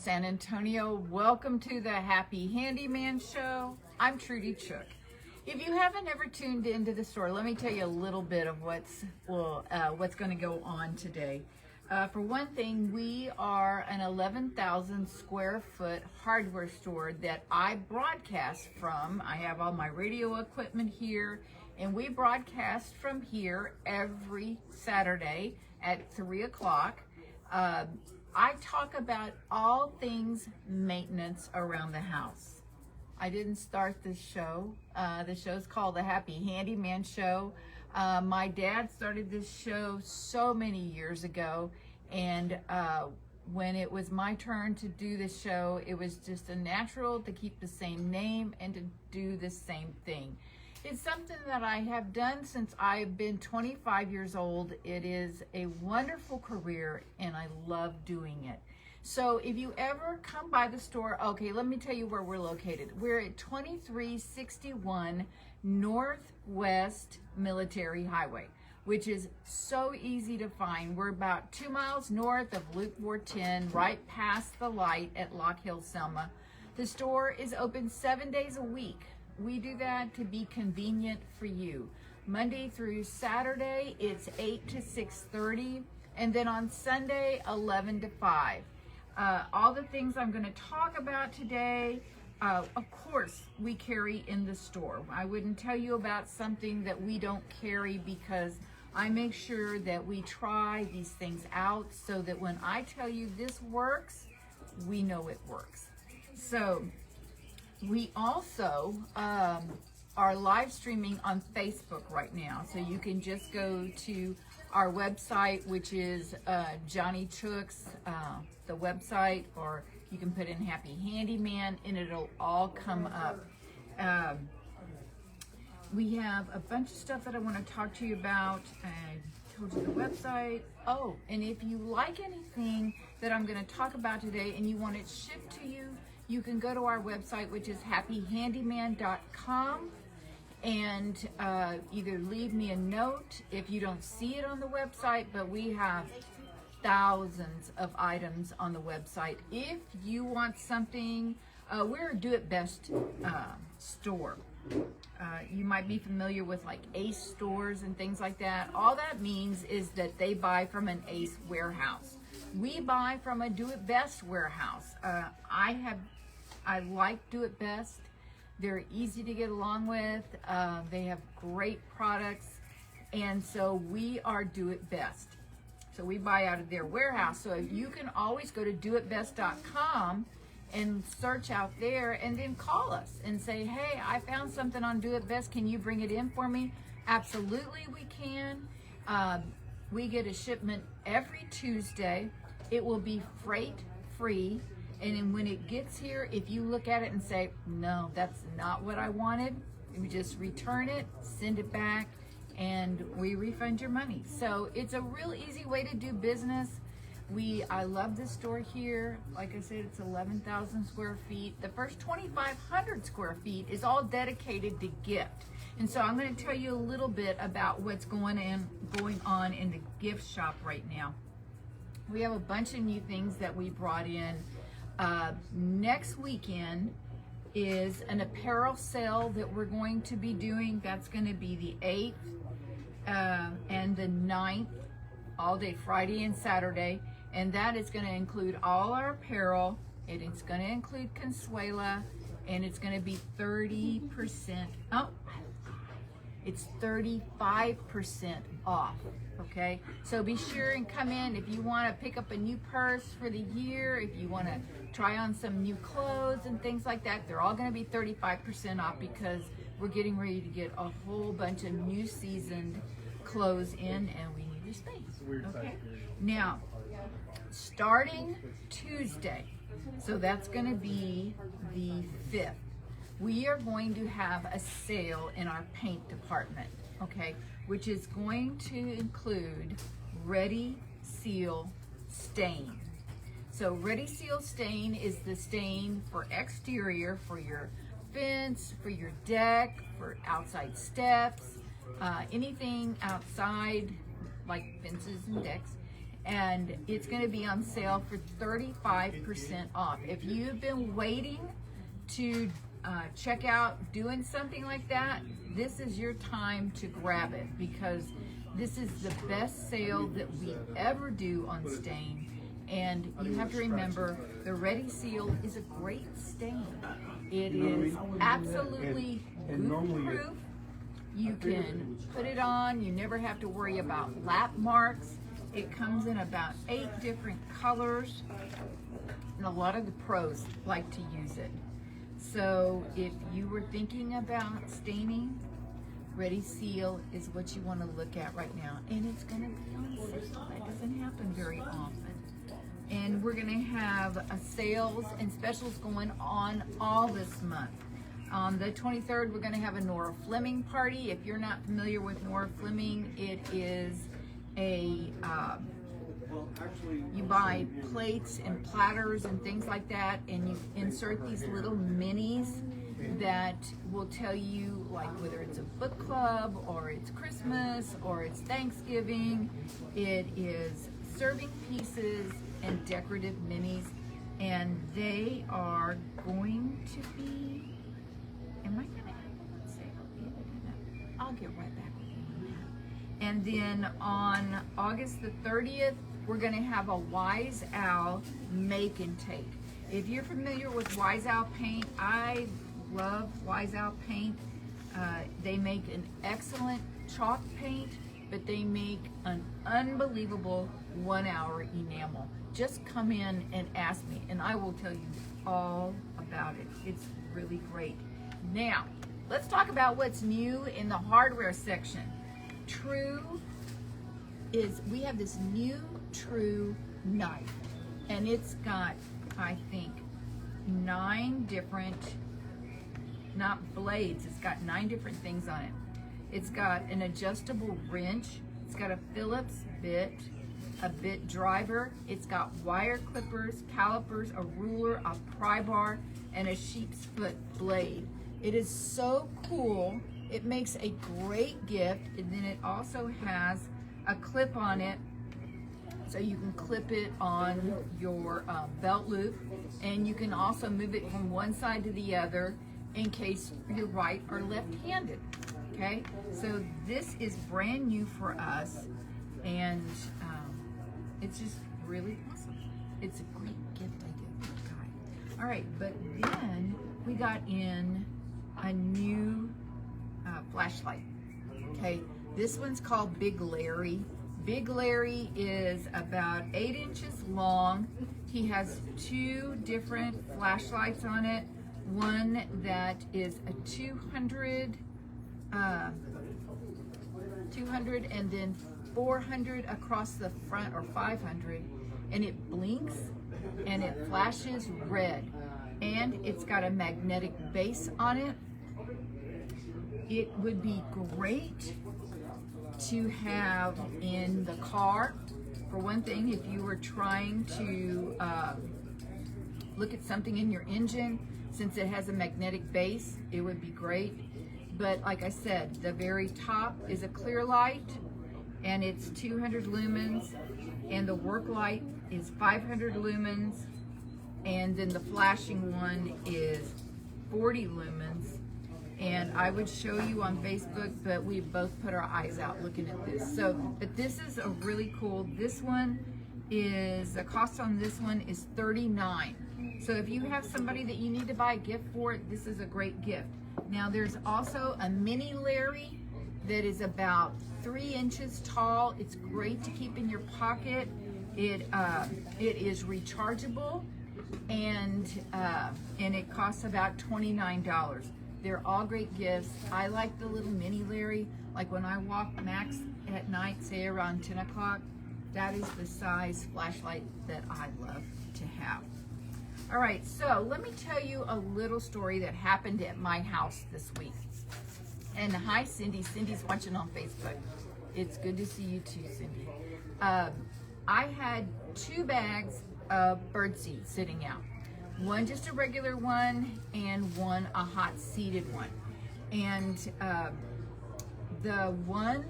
San Antonio. Welcome to the Happy Handyman Show. I'm Trudy Chook. If you haven't ever tuned into the store, let me tell you a little bit of what's going to go on today. For one thing, we are an 11,000 square foot hardware store that I broadcast from. I have all my radio equipment here, and we broadcast from here every Saturday at 3 o'clock. I talk about all things maintenance around the house. I didn't start this show. The show's called the Happy Handyman Show. My dad started this show so many years ago, and when it was my turn to do the show, it was just a natural to keep the same name and to do the same thing. It's something that I have done since I've been 25 years old. It is a wonderful career, and I love doing it. So if you ever come by the store, okay, let me tell you where we're located. We're at 2361 Northwest Military Highway, which is so easy to find. We're about 2 miles north of Loop 410, right past the light at Lock Hill, Selma. The store is open 7 days a week. We do that to be convenient for you. Monday through Saturday, it's 8 to 6:30, and then on Sunday, 11 to 5. All the things I'm going to talk about today, of course, we carry in the store. I wouldn't tell you about something that we don't carry, because I make sure that we try these things out so that when I tell you this works, we know it works. So we also are live streaming on Facebook right now. So you can just go to our website, which is Johnny Chook's, the website, or you can put in Happy Handyman and it'll all come up. We have a bunch of stuff that I want to talk to you about. I told you the website. Oh, and if you like anything that I'm going to talk about today and you want it shipped to you, you can go to our website, which is happyhandyman.com, and either leave me a note if you don't see it on the website, but we have thousands of items on the website. If you want something, we're a do-it-best store. You might be familiar with like Ace stores and things like that. All that means is that they buy from an Ace warehouse. We buy from a do-it-best warehouse. I like do-it-best. They're easy to get along with. They have great products, and so we are do-it-best. So we buy out of their warehouse. So you can always go to doitbest.com and search out there, and then call us and say, hey, I found something on Do It Best. Can you bring it in for me? Absolutely, we can. We get a shipment every Tuesday. It will be freight free. And then when it gets here, if you look at it and say, no, that's not what I wanted, we just return it, send it back, and we refund your money. So it's a real easy way to do business. I love this store here. Like I said, it's 11,000 square feet. The first 2,500 square feet is all dedicated to gift. And so I'm going to tell you a little bit about what's going on in the gift shop right now. We have a bunch of new things that we brought in. Next weekend is an apparel sale that we're going to be doing. That's going to be the 8th and the 9th, all day Friday and Saturday. And that is going to include all our apparel. It's going to include Consuela, and it's going to be 30%. Oh, it's 35% off. Okay, so be sure and come in if you want to pick up a new purse for the year, if you want to try on some new clothes and things like that. They're all going to be 35% off, because we're getting ready to get a whole bunch of new seasoned clothes in, and we need the space. Okay, now starting Tuesday, so that's going to be the 5th, we are going to have a sale in our paint department. Okay, which is going to include Ready Seal Stain. So Ready Seal Stain is the stain for exterior, for your fence, for your deck, for outside steps, anything outside like fences and decks. and it's going to be on sale for 35% off. If you've been waiting to check out doing something like that, this is your time to grab it, because this is the best sale that we ever do on stain. And you have to remember, the Ready Seal is a great stain. It is absolutely goop-proof. You can put it on, you never have to worry about lap marks. It comes in about 8 different colors, and a lot of the pros like to use it. So if you were thinking about staining, Ready Seal is what you want to look at right now. And it's going to be on sale. That doesn't happen very often. And we're going to have sales and specials going on all this month. On the 23rd, we're going to have a Nora Fleming party. If you're not familiar with Nora Fleming, it is a, you buy plates and platters and things like that, and you insert these little minis that will tell you, like, whether it's a book club or it's Christmas or it's Thanksgiving. It is serving pieces and decorative minis, and they are going to be, am I gonna have them on sale? I'll get right back with you on that. And then on August the 30th, we're gonna have a Wise Owl make and take. If you're familiar with Wise Owl paint, I love Wise Owl paint. They make an excellent chalk paint, but they make an unbelievable 1-hour enamel. Just come in and ask me, and I will tell you all about it. It's really great. Now, let's talk about what's new in the hardware section. We have this new True knife, and it's got, I think, 9 different, not blades, it's got 9 different things on it. It's got an adjustable wrench, it's got a Phillips bit, a bit driver, it's got wire clippers, calipers, a ruler, a pry bar, and a sheep's foot blade. It is so cool. It makes a great gift, and then it also has a clip on it, so you can clip it on your belt loop, and you can also move it from one side to the other in case you're right or left-handed. Okay, so this is brand new for us, and it's just really awesome. It's a great gift I did for the guy. All right, but then we got in a new flashlight. Okay, this one's called Big Larry. Big Larry is about 8 inches long. He has 2 different flashlights on it. One that is a 200 and then 400 across the front, or 500, and it blinks and it flashes red, and it's got a magnetic base on it. It would be great to have in the car. For one thing, if you were trying to look at something in your engine, since it has a magnetic base, it would be great. But like I said, the very top is a clear light, and it's 200 lumens, and the work light is 500 lumens, and then the flashing one is 40 lumens. And I would show you on Facebook, but we both put our eyes out looking at this. So, but this is a really cool, this one is, the cost on this one is $39. So if you have somebody that you need to buy a gift for, this is a great gift. Now there's also a mini Larry that is about 3 inches tall. It's great to keep in your pocket. It is rechargeable, and it costs about $29. They're all great gifts. I like the little mini Larry. Like when I walk Max at night, say around 10 o'clock, that is the size flashlight that I love to have. All right, so let me tell you a little story that happened at my house this week. And hi, Cindy. Cindy's watching on Facebook. It's good to see you too, Cindy. I had 2 bags of birdseed sitting out. One just a regular one, and one a hot seeded one. And the one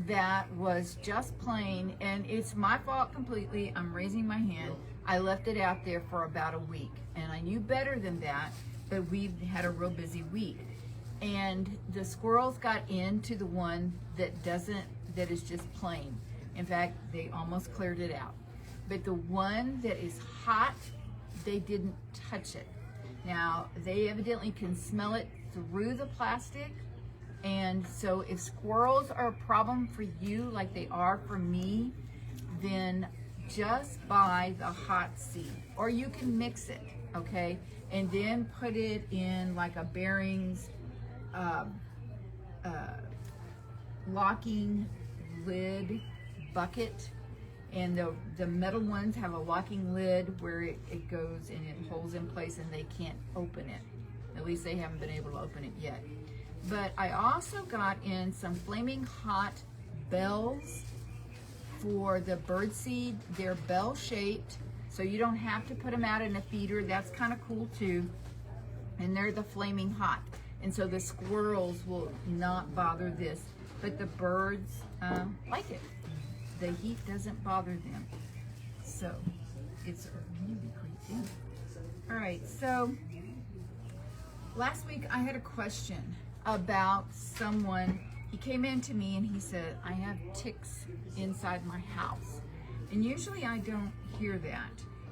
that was just plain, and it's my fault completely. I'm raising my hand. I left it out there for about a week, and I knew better than that, but we had a real busy week. And the squirrels got into the one that is just plain. In fact, they almost cleared it out. But the one that is hot, they didn't touch it. Now, they evidently can smell it through the plastic. And so if squirrels are a problem for you like they are for me, then just buy the hot seed. Or you can mix it, okay? And then put it in like a bearings locking lid bucket. And the metal ones have a locking lid where it goes and it holds in place and they can't open it. At least they haven't been able to open it yet. But I also got in some flaming hot bells for the birdseed. They're bell shaped, so you don't have to put them out in a feeder. That's kind of cool too. And they're the flaming hot. And so the squirrels will not bother this, but the birds like it. The heat doesn't bother them. So it's a really great thing. All right, so last week I had a question about someone. He came in to me and he said, I have ticks inside my house. And usually I don't hear that.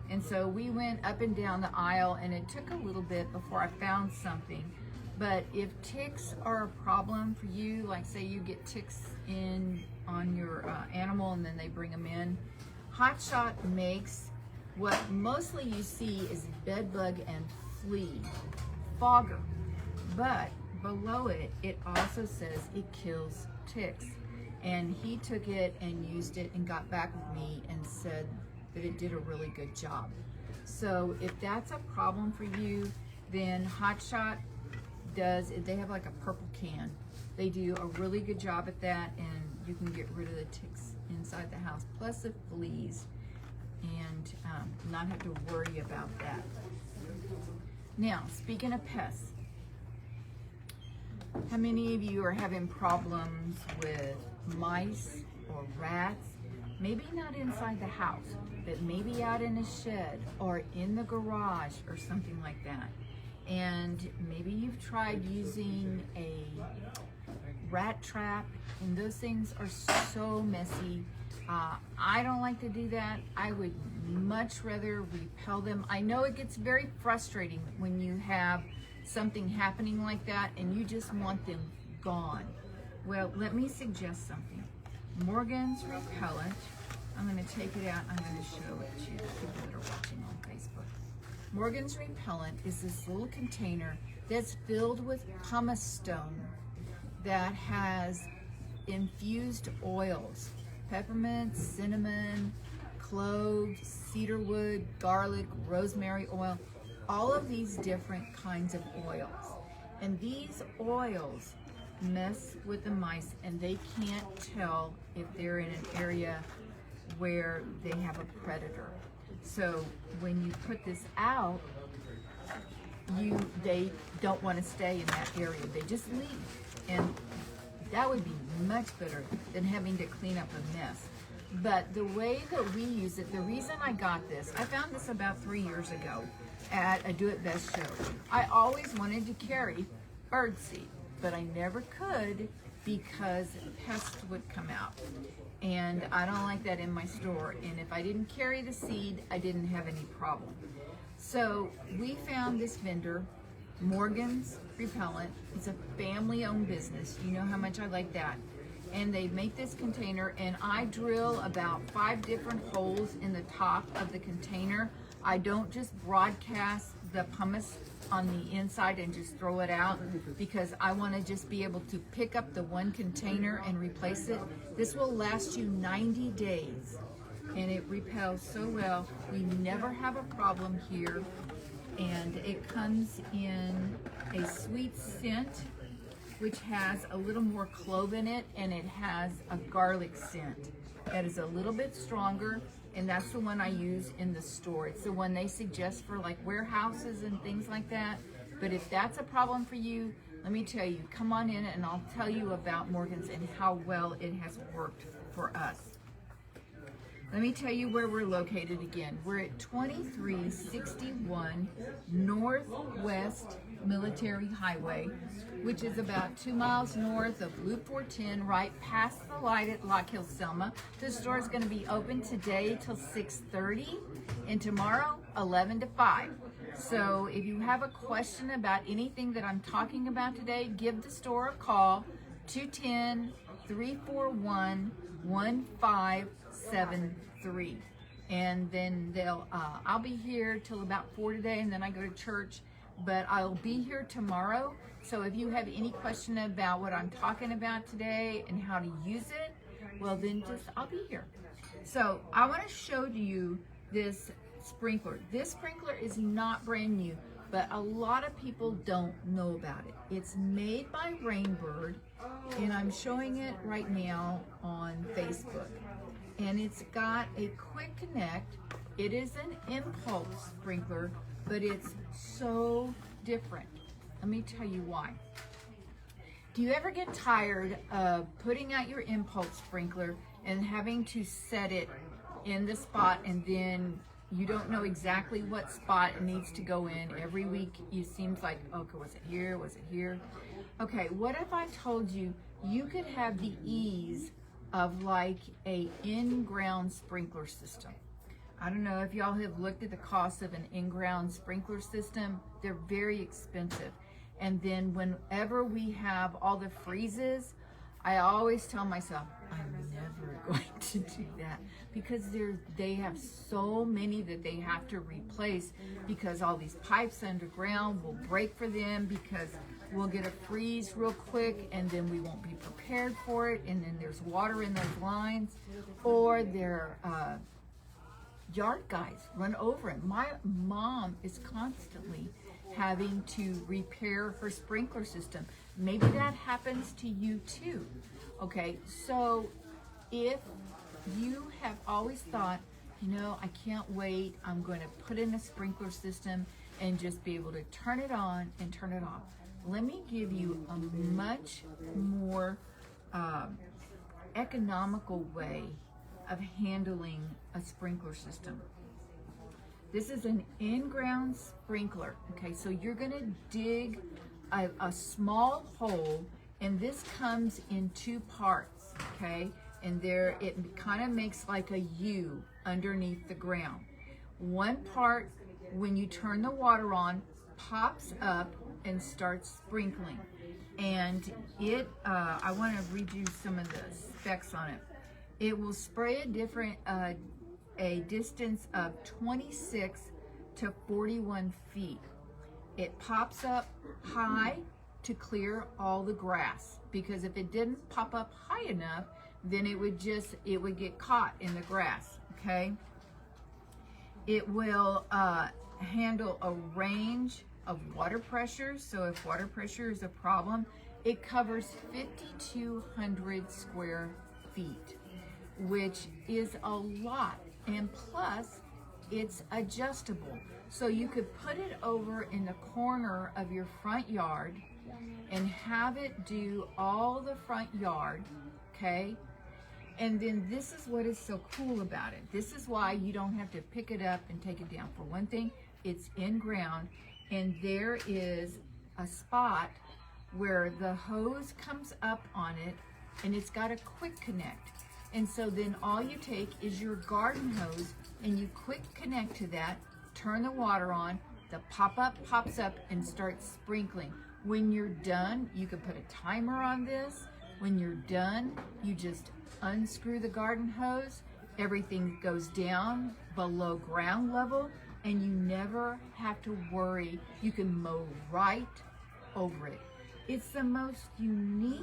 And so we went up and down the aisle, and it took a little bit before I found something. But if ticks are a problem for you, like say you get ticks on your animal and then they bring them in, Hot Shot makes what mostly you see is bed bug and flea fogger. But below it, it also says it kills ticks. And he took it and used it and got back with me and said that it did a really good job. So if that's a problem for you, then Hot Shot they have like a purple can. They do a really good job at that, and you can get rid of the ticks inside the house, plus the fleas, and not have to worry about that. Now, speaking of pests, how many of you are having problems with mice or rats? Maybe not inside the house, but maybe out in a shed or in the garage or something like that. And maybe you've tried using a rat trap, and those things are so messy. I don't like to do that. I would much rather repel them. I know it gets very frustrating when you have something happening like that and you just want them gone. Well, let me suggest something. Morgan's Repellent. I'm going to take it out. I'm going to show it to the people that are watching on Facebook. Morgan's Repellent is this little container that's filled with pumice stone that has infused oils, peppermint, cinnamon, cloves, cedarwood, garlic, rosemary oil, all of these different kinds of oils. And these oils mess with the mice, and they can't tell if they're in an area where they have a predator. So when you put this out, they don't want to stay in that area. They just leave. And that would be much better than having to clean up a mess. But the way that we use it, the reason I got this, I found this about 3 years ago at a Do It Best show. I always wanted to carry birdseed, but I never could because pests would come out. And I don't like that in my store. And if I didn't carry the seed, I didn't have any problem. So we found this vendor, Morgan's Repellent. It's a family-owned business. You know how much I like that. And they make this container, and I drill about 5 different holes in the top of the container. I don't just broadcast the pumice on the inside and just throw it out, because I want to just be able to pick up the one container and replace it. This will last you 90 days, and it repels so well. We never have a problem here, and it comes in a sweet scent, which has a little more clove in it, and it has a garlic scent that is a little bit stronger, and that's the one I use in the store. It's the one they suggest for like warehouses and things like that. But if that's a problem for you, let me tell you, come on in and I'll tell you about Morgan's and how well it has worked for us. Let me tell you where we're located again. We're at 2361 Northwest Military Highway, which is about 2 miles north of Loop 410, right past the light at Lock Hill, Selma. The store is going to be open today till 6:30 and tomorrow 11 to 5. So if you have a question about anything that I'm talking about today, give the store a call, 210-341-1573. And then I'll be here till about 4 today, and then I go to church, but I'll be here tomorrow. So if you have any question about what I'm talking about today and how to use it, well then I'll be here. So I want to show you this sprinkler. This sprinkler is not brand new, but a lot of people don't know about it. It's made by Rainbird, and I'm showing it right now on Facebook. And it's got a quick connect. It is an impulse sprinkler, but it's so different. Let me tell you why. Do you ever get tired of putting out your impulse sprinkler and having to set it in the spot, and then you don't know exactly what spot it needs to go in? Every week it seems like, okay, was it here, was it here? Okay, what if I told you you could have the ease of like a in-ground sprinkler system? I don't know if y'all have looked at the cost of an in-ground sprinkler system. They're very expensive. And then whenever we have all the freezes, I always tell myself, I'm never going to do that, because they have so many that they have to replace, because all these pipes underground will break for them, because we'll get a freeze real quick and then we won't be prepared for it, and then there's water in those lines, or their yard guys run over it. My mom is constantly having to repair her sprinkler system. Maybe that happens to you too. Okay, so if you have always thought, you know, I can't wait, I'm going to put in a sprinkler system and just be able to turn it on and turn it off, let me give you a much more economical way of handling a sprinkler system. This is an in-ground sprinkler. Okay, so you're going to dig a small hole, and this comes in 2 parts. Okay, and there it kind of makes like a U underneath the ground. One part, when you turn the water on, pops up and starts sprinkling, and it I want to read you some of the specs on it. It will spray a distance of 26 to 41 feet. It pops up high to clear all the grass, because if it didn't pop up high enough, then it would get caught in the grass. Okay, it will handle a range of water pressure. So if water pressure is a problem, it covers 5,200 square feet, which is a lot. And plus, it's adjustable. So you could put it over in the corner of your front yard and have it do all the front yard, okay? And then this is what is so cool about it. This is why you don't have to pick it up and take it down. For one thing, it's in ground, and there is a spot where the hose comes up on it, and it's got a quick connect. And so then all you take is your garden hose and you quick connect to that, turn the water on, the pop-up pops up and starts sprinkling. When you're done, you can put a timer on this. When you're done, you just unscrew the garden hose, everything goes down below ground level, and you never have to worry. You can mow right over it. It's the most unique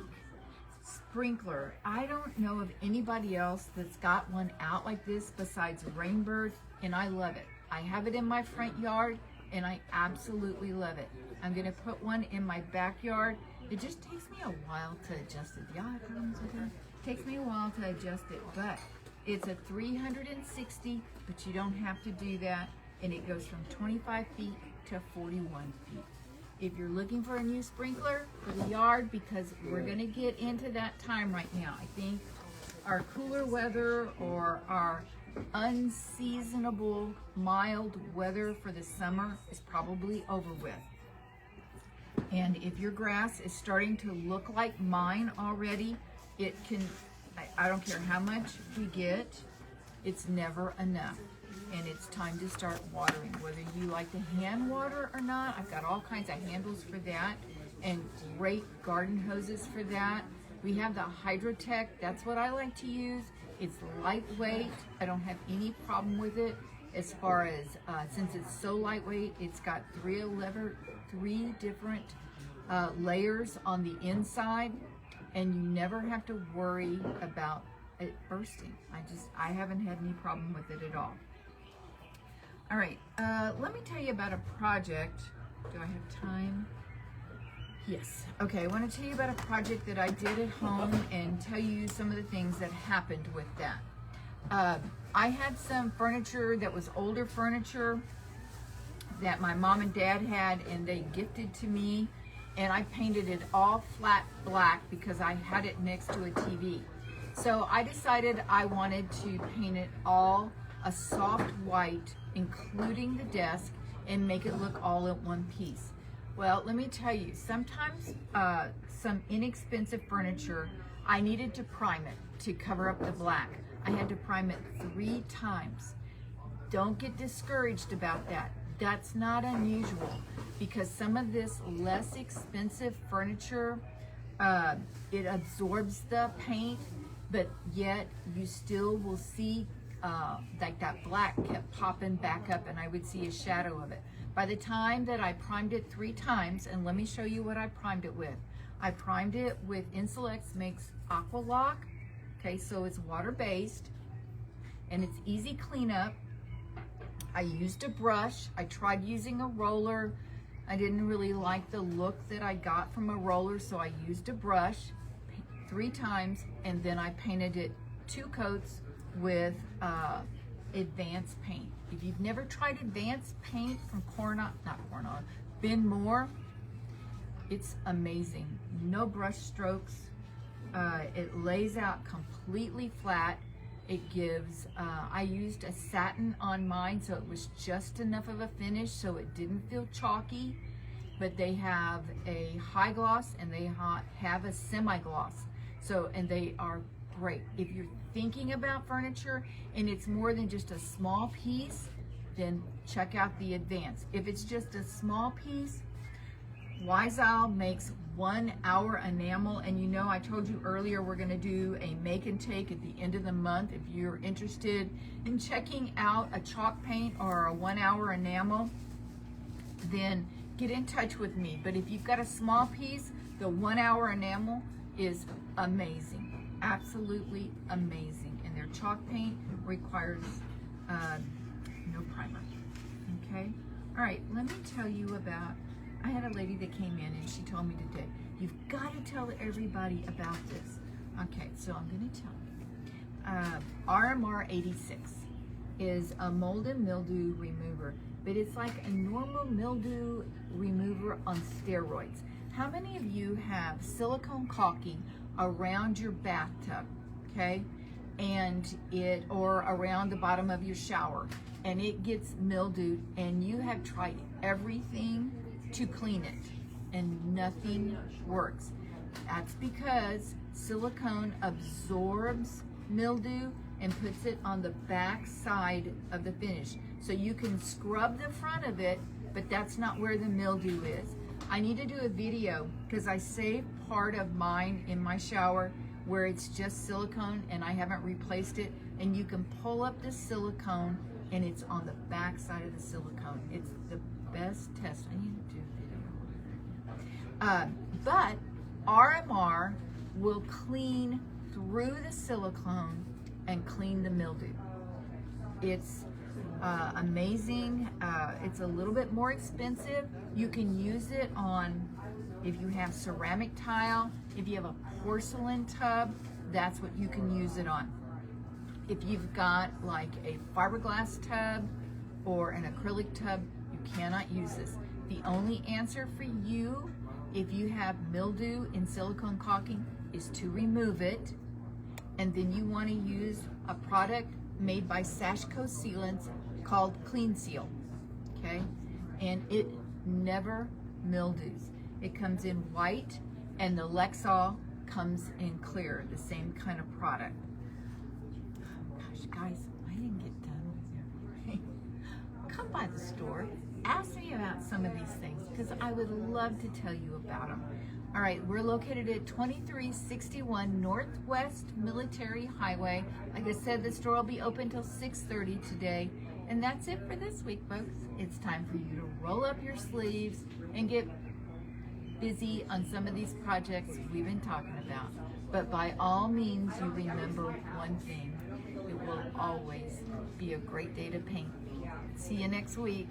sprinkler. I don't know of anybody else that's got one out like this besides Rainbird, and I love it. I have it in my front yard, and I absolutely love it. I'm gonna put one in my backyard. It just takes me a while to adjust it. Yeah, it comes with it. Takes me a while to adjust it, but it's a 360, but you don't have to do that, and it goes from 25 feet to 41 feet. if you're looking for a new sprinkler for the yard, because we're going to get into that time right now. I think our cooler weather or our unseasonable mild weather for the summer is probably over with. And if your grass is starting to look like mine already, it can, I don't care how much we get, it's never enough. And it's time to start watering, whether you like to hand water or not. I've got all kinds of handles for that and great garden hoses for that. We have the Hydrotech, that's what I like to use. It's lightweight, I don't have any problem with it. As far as, since it's so lightweight, it's got three different layers on the inside, and you never have to worry about it bursting. I haven't had any problem with it at all. All right, let me tell you about a project. Do I have time? Yes. Okay, I want to tell you about a project that I did at home and tell you some of the things that happened with that. I had some furniture that was older furniture that my mom and dad had, and they gifted to me, and I painted it all flat black because I had it next to a TV. So I decided I wanted to paint it all a soft white, including the desk, and make it look all in one piece. Well, let me tell you, sometimes some inexpensive furniture, I needed to prime it to cover up the black. I had to prime it 3 times. Don't get discouraged about that. That's not unusual, because some of this less expensive furniture, it absorbs the paint, but yet you still will see like that black kept popping back up, and I would see a shadow of it. By the time that I primed it 3 times, and let me show you what I primed it with. I primed it with Insulex Makes Aqua Lock. Okay, so it's water-based, and it's easy cleanup. I used a brush. I tried using a roller. I didn't really like the look that I got from a roller, so I used a brush 3 times, and then I painted it 2 coats with advanced paint. If you've never tried advanced paint from Ben Moore, it's amazing. No brush strokes. It lays out completely flat. It gives, I used a satin on mine, so it was just enough of a finish so it didn't feel chalky, but they have a high gloss and they have a semi-gloss. So, and they are great. If you're thinking about furniture and it's more than just a small piece, then check out the advanced. If it's just a small piece, Wyzal makes 1 hour enamel, and you know I told you earlier we're going to do a make and take at the end of the month. If you're interested in checking out a chalk paint or a 1 hour enamel, then get in touch with me. But if you've got a small piece, the 1 hour enamel is amazing, absolutely amazing. And their chalk paint requires no primer. Okay, all right, let me tell you about, I had a lady that came in and she told me today, you've got to tell everybody about this. Okay, so I'm going to tell you. RMR 86 is a mold and mildew remover, but it's like a normal mildew remover on steroids. How many of you have silicone caulking around your bathtub, okay? Or around the bottom of your shower, and it gets mildewed, and you have tried everything to clean it and nothing works. That's because silicone absorbs mildew and puts it on the back side of the finish. So you can scrub the front of it, but that's not where the mildew is. I need to do a video because I saved part of mine in my shower where it's just silicone and I haven't replaced it, and you can pull up the silicone and it's on the back side of the silicone. It's the best test. I need to do a video. But RMR will clean through the silicone and clean the mildew. It's amazing. It's a little bit more expensive. You can use it on, if you have ceramic tile, if you have a porcelain tub, that's what you can use it on. If you've got like a fiberglass tub or an acrylic tub, you cannot use this. The only answer for you, if you have mildew in silicone caulking, is to remove it. And then you want to use a product made by Sashco Sealants called Clean Seal, okay? And it never mildews. It comes in white, and the Lexol comes in clear, the same kind of product. Gosh, guys, I didn't get done with everything. Come by the store, ask me about some of these things, because I would love to tell you about them. All right, we're located at 2361 Northwest Military Highway. Like I said, the store will be open till 6:30 today. And that's it for this week, folks. It's time for you to roll up your sleeves and get busy on some of these projects we've been talking about. But by all means, you remember one thing. It will always be a great day to paint. See you next week.